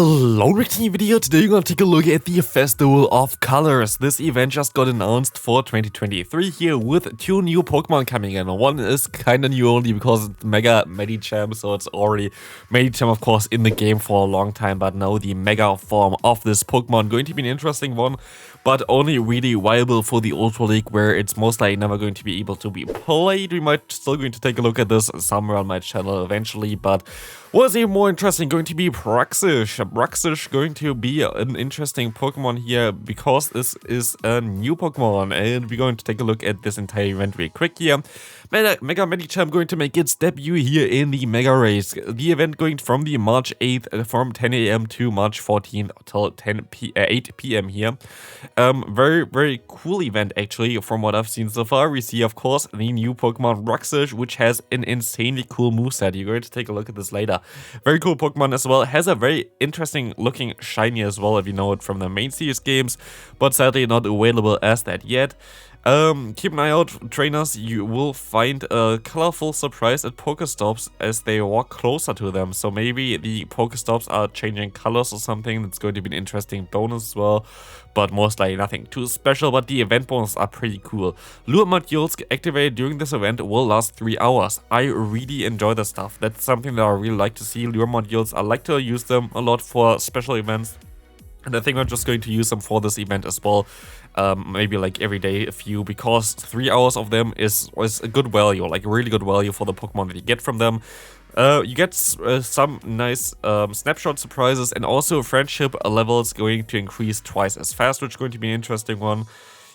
Hello, reacting video. Today we're gonna take a look at the Festival of Colors. This event just got announced for 2023 here with 2 new Pokemon coming in. One is kinda new only because it's Mega Medicham, so it's already Medicham of course in the game for a long time, but now the Mega form of this Pokemon going to be an interesting one, but only really viable for the Ultra League where it's most likely never going to be able to be played. We might still going to take a look at this somewhere on my channel eventually, but what's even more interesting going to be Bruxish. Bruxish going to be an interesting Pokemon here because this is a new Pokemon, and we're going to take a look at this entire event real quick here. Mega Medicham going to make its debut here in the Mega Race. The event going from the March 8th from 10 AM to March 14th till 8 PM here. Very cool event actually from what I've seen so far. We see of course the new Pokemon Bruxish, which has an insanely cool moveset. You're going to take a look at this later. Very cool Pokemon as well. Has a very interesting looking shiny as well if you know it from the main series games, but sadly not available as that yet. Keep an eye out, trainers. You will find a colorful surprise at Pokestops as they walk closer to them. So maybe the Pokestops are changing colors or something. That's going to be an interesting bonus as well, but most likely nothing too special. But the event bonuses are pretty cool. Lure modules activated during this event will last 3 hours. I really enjoy the stuff. That's something that I really like to see. Lure modules, I like to use them a lot for special events. And I think I'm just going to use them for this event as well. Maybe like every day a few, because 3 hours of them is a good value, like a really good value for the Pokemon that you get from them. You get some nice snapshot surprises, and also friendship levels going to increase twice as fast, which is going to be an interesting one.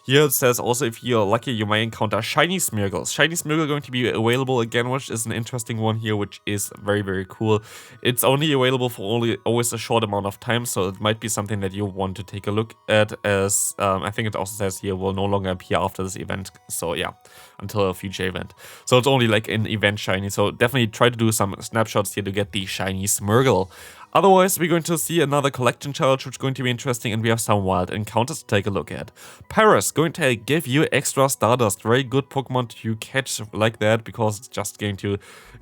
Here it says also if you're lucky you may encounter shiny Smeargles. Shiny Smeargle going to be available again, which is an interesting one here, which is very cool. It's only available for always a short amount of time, so it might be something that you want to take a look at, as I think it also says here will no longer appear after this event. So yeah, until a future event. So it's only like an event shiny, so definitely try to do some snapshots here to get the shiny Smeargle. Otherwise, we're going to see another collection challenge, which is going to be interesting, and we have some wild encounters to take a look at. Paris going to give you extra Stardust. Very good Pokemon to catch like that, because it's just going to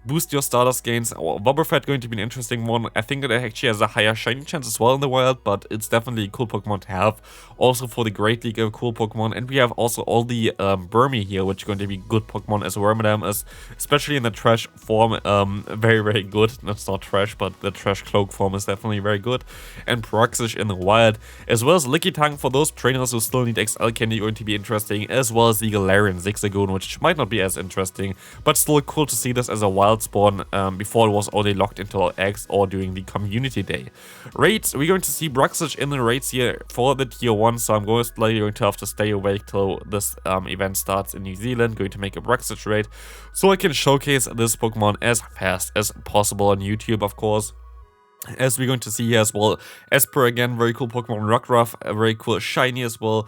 boost your Stardust gains. Wobbuffet going to be an interesting one. I think it actually has a higher shiny chance as well in the wild, but it's definitely a cool Pokemon to have. Also for the Great League, a cool Pokemon. And we have also all the Burmy here, which is going to be good Pokemon, as Wormadam is, especially in the trash form, very good. That's not trash, but the trash cloak form is definitely very good. And Bruxish in the wild, as well as Lickitung for those trainers who still need XL candy, going to be interesting, as well as the Galarian Zigzagoon, which might not be as interesting, but still cool to see this as a wild spawn before it was only locked into eggs or during the community day. Raids, we're going to see Bruxish in the raids here for the tier 1, so I'm going to have to stay awake till this event starts in New Zealand. Going to make a Bruxish raid so I can showcase this Pokemon as fast as possible on YouTube, of course. As we're going to see here as well, Esper again, very cool Pokemon. Rockruff, a very cool shiny as well.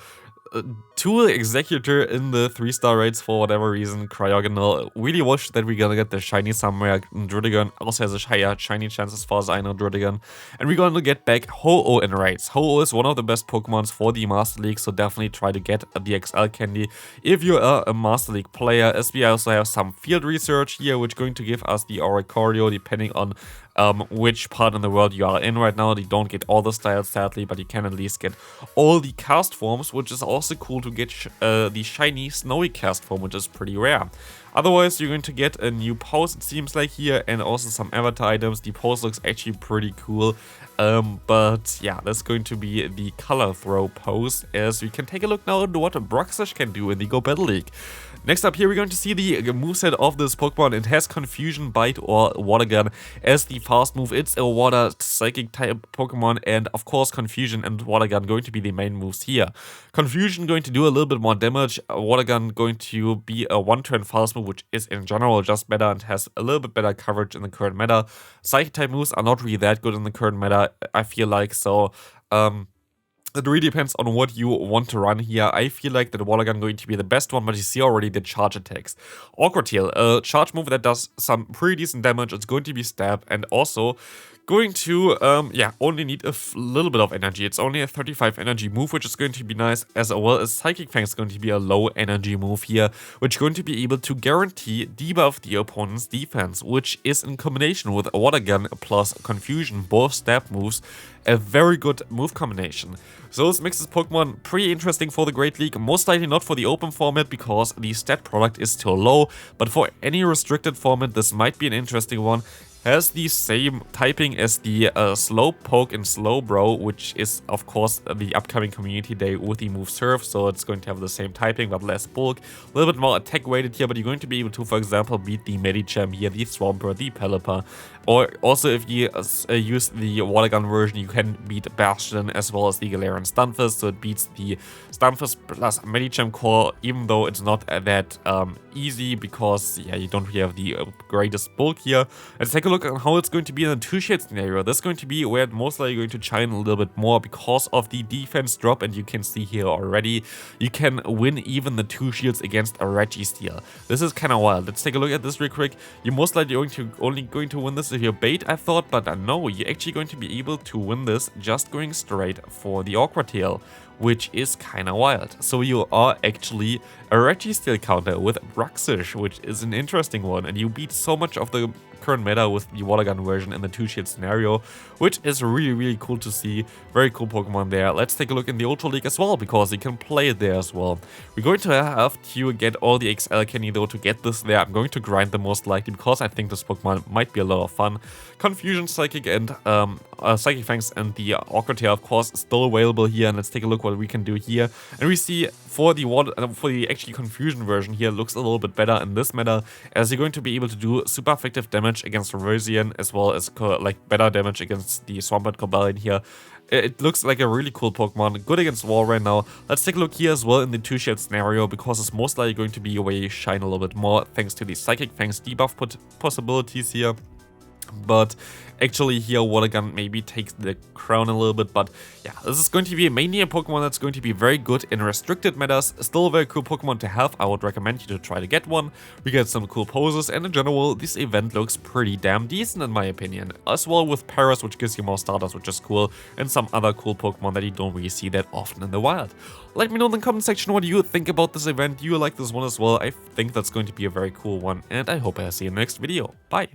Tool Executor in the 3-star raids for whatever reason. Cryogonal, really wish that we're gonna get the shiny somewhere. Druddigon also has a higher shiny chance as far as I know, Druddigon. And we're gonna get back Ho-Oh in raids. Ho-Oh is one of the best Pokemons for the Master League, so definitely try to get the XL candy if you are a Master League player. As we also have some field research here, which is going to give us the Oricorio, depending on which part in the world you are in right now. You don't get all the styles sadly, but you can at least get all the cast forms, which is also cool to get the shiny snowy cast form, which is pretty rare. Otherwise, you're going to get a new pose, it seems like here, and also some avatar items. The pose looks actually pretty cool, but yeah, that's going to be the color throw pose, as we can take a look now at what Bruxish can do in the Go Battle League. Next up here, we're going to see the moveset of this Pokemon. It has Confusion, Bite, or Water Gun as the fast move. It's a Water Psychic type Pokemon, and of course Confusion and Water Gun going to be the main moves here. Confusion going to do a little bit more damage. Water Gun going to be a one-turn fast move, which is in general just better and has a little bit better coverage in the current meta. Psychic type moves are not really that good in the current meta, I feel like, so it really depends on what you want to run here. I feel like that Water Gun going to be the best one, but you see already the charge attacks. Awkward Tail, a charge move that does some pretty decent damage. It's going to be stab, and also Going to, only need a little bit of energy. It's only a 35 energy move, which is going to be nice, as well as Psychic Fang is going to be a low energy move here, which is going to be able to guarantee debuff the opponent's defense, which is in combination with Water Gun plus Confusion, both stab moves, a very good move combination. So this makes this Pokemon pretty interesting for the Great League, most likely not for the open format because the stat product is still low, but for any restricted format this might be an interesting one. Has the same typing as the Slowpoke and Slowbro, which is of course the upcoming community day with the move Surf, so it's going to have the same typing but less bulk, a little bit more attack weighted here, but you're going to be able to, for example, beat the Medicham here, the Swampert, the Pelipper, or also if you use the Water Gun version, you can beat Bastion as well as the Galarian Stunfisk, so it beats the Stunfisk plus Medicham core, even though it's not that easy because you don't really have the greatest bulk here. Let's take a look at how it's going to be in a two-shade scenario. This is going to be where it's most likely going to shine a little bit more because of the defense drop, and you can see here already, you can win even the 2 shields against a Registeel. This is kind of wild. Let's take a look at this real quick. You're most likely only going to win this if you're bait, I thought, but no, you're actually going to be able to win this just going straight for the Aqua Tail, which is kinda wild. So you are actually a Registeel counter with Bruxish, which is an interesting one, and you beat so much of the current meta with the Water Gun version in the 2-shield scenario, which is really cool to see. Very cool Pokemon there. Let's take a look in the Ultra League as well, because you can play it there as well. We're going to have to get all the XL candy though to get this there. I'm going to grind them most likely because I think this Pokemon might be a lot of fun. Confusion, Psychic, and Psychic Fangs and the Aqua Tail, of course, still available here. And let's take a look what we can do here. And we see for the actually Confusion version here, looks a little bit better in this meta, as you're going to be able to do super effective damage against Reversion, as well as like better damage against the Swampert Cobalion here. It looks like a really cool Pokemon, good against wall right now. Let's take a look here as well in the 2-shade scenario, because it's most likely going to be where you shine a little bit more, thanks to the Psychic Fangs debuff possibilities here. But actually here Water Gun maybe takes the crown a little bit, but yeah, this is going to be mainly a Pokemon that's going to be very good in restricted metas. Still a very cool Pokemon to have. I would recommend you to try to get one. We get some cool poses, and in general this event looks pretty damn decent in my opinion, as well with Paras, which gives you more starters, which is cool, and some other cool Pokemon that you don't really see that often in the wild. Let me know in the comment section what you think about this event. Do you like this one as well? I think that's going to be a very cool one, and I hope I see you in the next video. Bye!